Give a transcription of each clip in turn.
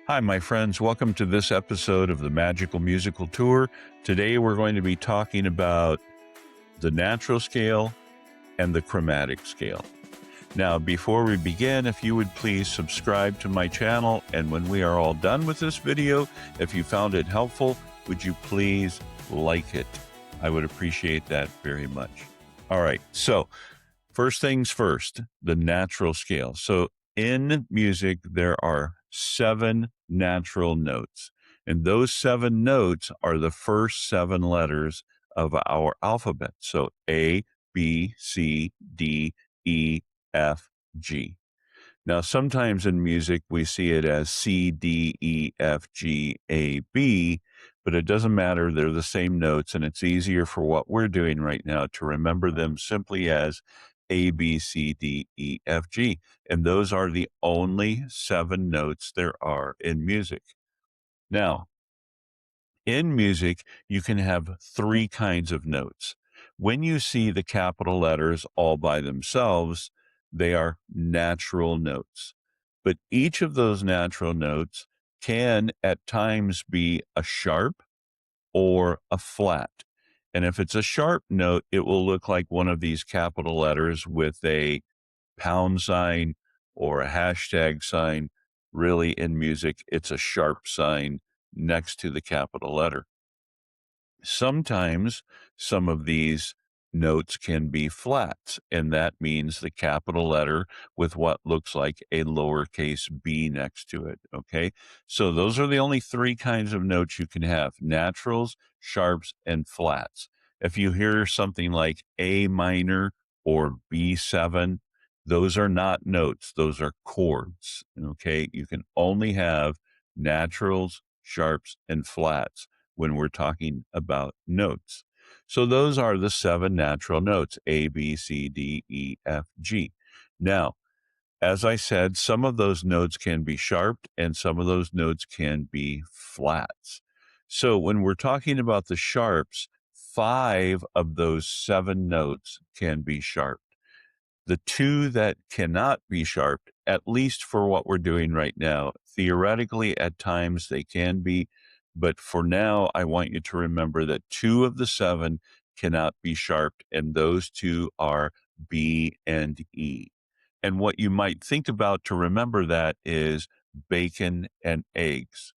Hi, my friends. Welcome to this episode of the Magical Musical Tour. Today, we're going to be talking about the natural scale and the chromatic scale. Now, before we begin, if you would please subscribe to my channel, and when we are all done with this video, if you found it helpful, would you please like it? I would appreciate that very much. All right, so first things first, the natural scale. So in music, there are 7 natural notes, and those 7 notes are the first 7 letters of our alphabet. So A, B, C, D, E, F, G. Now, sometimes in music, we see it as C, D, E, F, G, A, B, but it doesn't matter. They're the same notes, and it's easier for what we're doing right now to remember them simply as A, B, C, D, E, F, G. And those are the only 7 notes there are in music. Now, in music, you can have 3 kinds of notes. When you see the capital letters all by themselves, they are natural notes. But each of those natural notes can at times be a sharp or a flat. And if it's a sharp note, it will look like one of these capital letters with a pound sign or a hashtag sign. Really, in music, it's a sharp sign next to the capital letter. Sometimes some of these notes can be flats, and that means the capital letter with what looks like a lowercase b next to it. Okay, so those are the only 3 kinds of notes you can have: naturals, sharps, and flats. If you hear something like A minor or B7, those are not notes, those are chords. Okay, you can only have naturals, sharps, and flats when we're talking about notes. So those are the 7 natural notes: A, B, C, D, E, F, G. Now, as I said, some of those notes can be sharped and some of those notes can be flats. So when we're talking about the sharps, 5 of those 7 notes can be sharped. The 2 that cannot be sharped, at least for what we're doing right now, theoretically, at times they can be, but for now, I want you to remember that 2 of the 7 cannot be sharped, and those 2 are B and E. And what you might think about to remember that is bacon and eggs.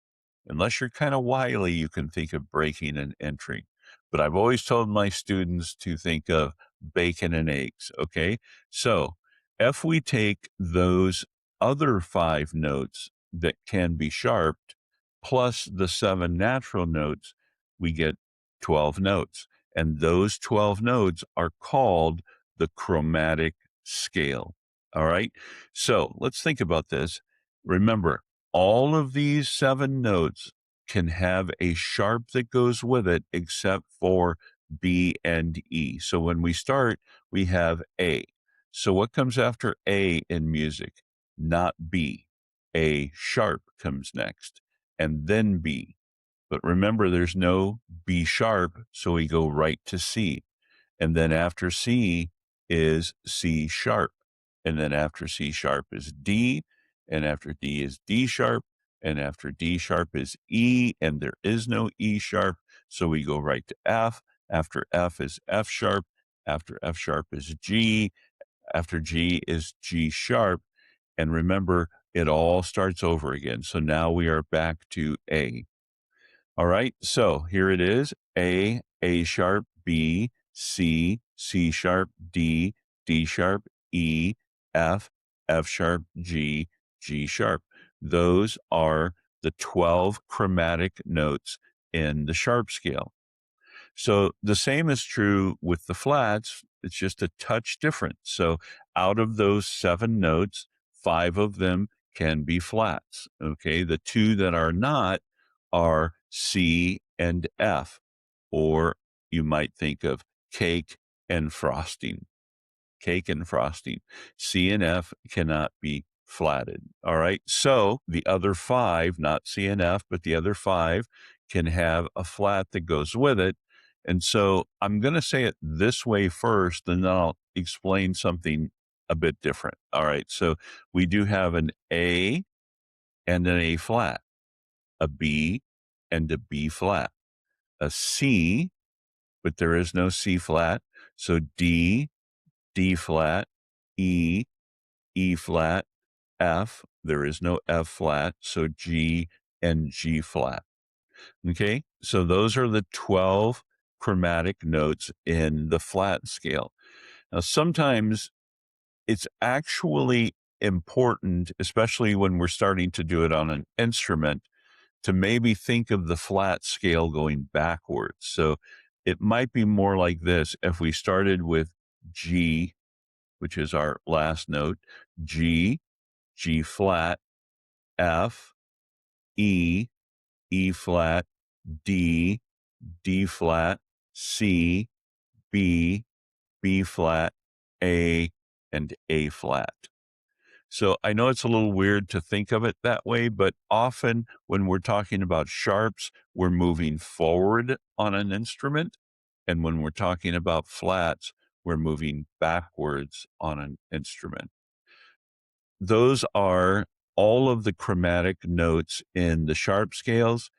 Unless you're kind of wily, you can think of breaking and entering. But I've always told my students to think of bacon and eggs. Okay. So if we take those other 5 notes that can be sharped plus the 7 natural notes, we get 12 notes. And those 12 notes are called the chromatic scale. All right. So let's think about this. Remember, all of these 7 notes can have a sharp that goes with it, except for B and E. So when we start, we have A. So what comes after A in music? Not B. A sharp comes next, and then B. But remember, there's no B sharp, so we go right to C. And then after C is C sharp. And then after C sharp is D. And after D is D sharp. And after D sharp is E. And there is no E sharp. So we go right to F. After F is F sharp. After F sharp is G. After G is G sharp. And remember, it all starts over again. So now we are back to A. All right. So here it is: A sharp, B, C, C sharp, D, D sharp, E, F, F sharp, G, G sharp. Those are the 12 chromatic notes in the sharp scale. So the same is true with the flats. It's just a touch different. So out of those 7 notes, 5 of them can be flats. Okay. The 2 that are not are C and F, or you might think of cake and frosting. Cake and frosting. C and F cannot be flatted. All right. So the other 5, not C and F, but the other 5 can have a flat that goes with it. And so I'm going to say it this way first, and then I'll explain something a bit different. All right. So we do have an A and an A flat. a B, and a B flat. A C, but there is no C flat. So D, D flat, E, E flat, F, there is no F flat. So G and G flat. Okay, so those are the 12 chromatic notes in the flat scale. Now, sometimes it's actually important, especially when we're starting to do it on an instrument, to maybe think of the flat scale going backwards. So it might be more like this. If we started with G, which is our last note, G, G flat, F, E, E flat, D, D flat, C, B, B flat, A, and A flat. So I know it's a little weird to think of it that way, but often when we're talking about sharps, we're moving forward on an instrument. And when we're talking about flats, we're moving backwards on an instrument. Those are all of the chromatic notes in the sharp scales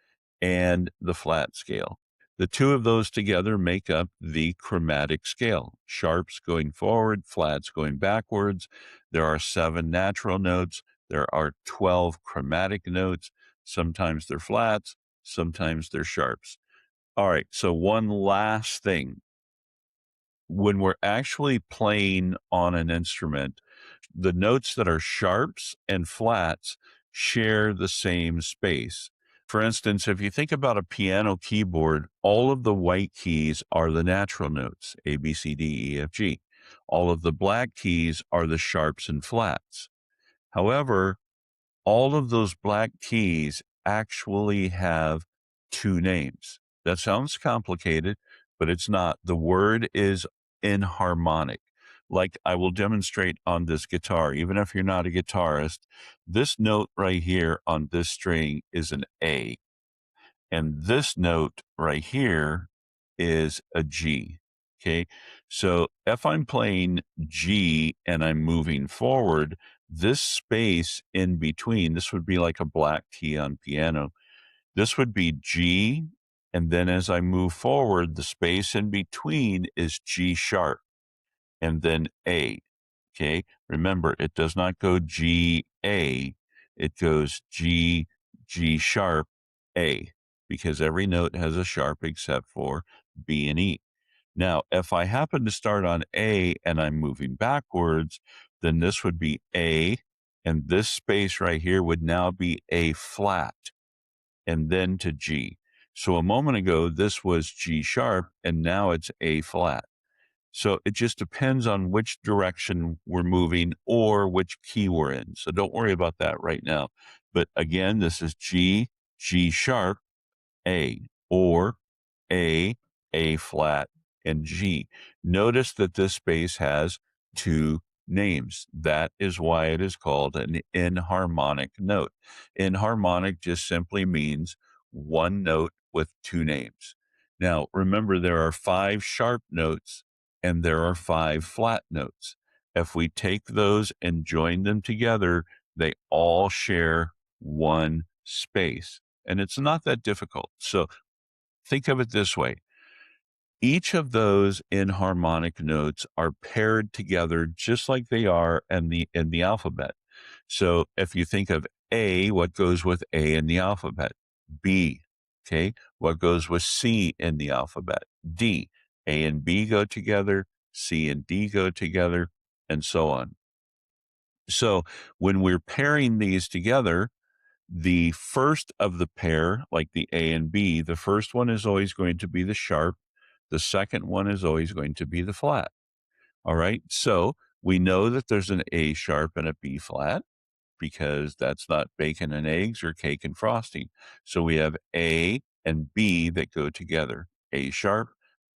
and the flat scale. The two of those together make up the chromatic scale. Sharps going forward, flats going backwards. There are 7 natural notes. There are 12 chromatic notes. Sometimes they're flats, sometimes they're sharps. All right, so one last thing. When we're actually playing on an instrument, the notes that are sharps and flats share the same space. For instance, if you think about a piano keyboard, all of the white keys are the natural notes, A, B, C, D, E, F, G. All of the black keys are the sharps and flats. However, all of those black keys actually have 2 names. That sounds complicated, but it's not. The word is enharmonic. Like I will demonstrate on this guitar, even if you're not a guitarist, this note right here on this string is an A. And this note right here is a G. Okay. So if I'm playing G and I'm moving forward, this space in between, this would be like a black key on piano. This would be G. And then as I move forward, the space in between is G sharp and then A. Okay. Remember, it does not go G, A. It goes G, G sharp, A, because every note has a sharp except for B and E. Now, if I happen to start on A and I'm moving backwards, then this would be A, and this space right here would now be A flat, and then to G. So a moment ago, this was G sharp, and now it's A flat. So it just depends on which direction we're moving or which key we're in. So don't worry about that right now. But again, this is G, G sharp, A, or A, A flat, and G. Notice that this space has 2 names. That is why it is called an enharmonic note. Enharmonic just simply means one note with 2 names. Now, remember, there are 5 sharp notes and there are 5 flat notes. If we take those and join them together, they all share one space. And it's not that difficult. So think of it this way. Each of those enharmonic notes are paired together just like they are in the alphabet. So if you think of A, what goes with A in the alphabet? B, okay? What goes with C in the alphabet? D. A and B go together, C and D go together, and so on. So when we're pairing these together, the first of the pair, like the A and B, the first one is always going to be the sharp. The second one is always going to be the flat. All right. So we know that there's an A sharp and a B flat because that's not bacon and eggs or cake and frosting. So we have A and B that go together, A sharp,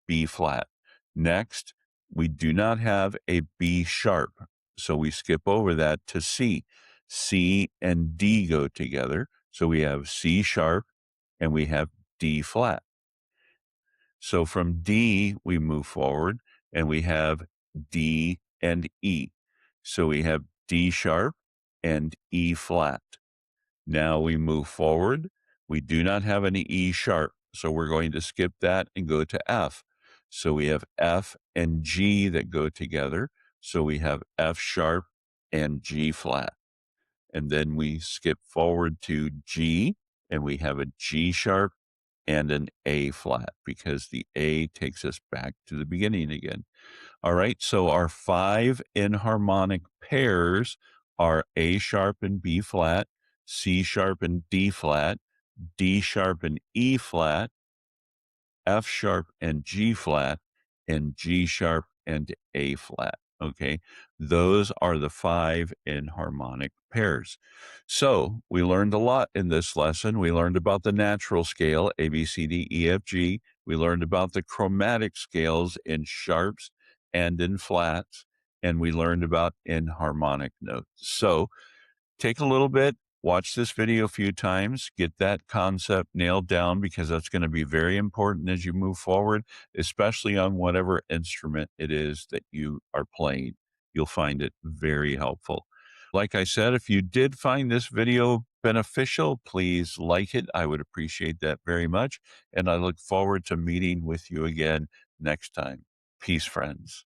B flat. Next, we do not have a B sharp. So we skip over that to C. C and D go together. So we have C sharp and we have D flat. So from D, we move forward and we have D and E. So we have D sharp and E flat. Now we move forward. We do not have any E sharp, so we're going to skip that and go to F. So we have F and G that go together. So we have F sharp and G flat. And then we skip forward to G, and we have a G sharp and an A flat because the A takes us back to the beginning again. All right, so our 5 enharmonic pairs are A sharp and B flat, C sharp and D flat, D sharp and E flat, F sharp and G flat, and G sharp and A flat. Okay, those are the 5 enharmonic pairs. So we learned a lot in this lesson. We learned about the natural scale, A, B, C, D, E, F, G. We learned about the chromatic scales in sharps and in flats. And we learned about enharmonic notes. So take a little bit, watch this video a few times, get that concept nailed down because that's going to be very important as you move forward, especially on whatever instrument it is that you are playing. You'll find it very helpful. Like I said, if you did find this video beneficial, please like it. I would appreciate that very much. And I look forward to meeting with you again next time. Peace, friends.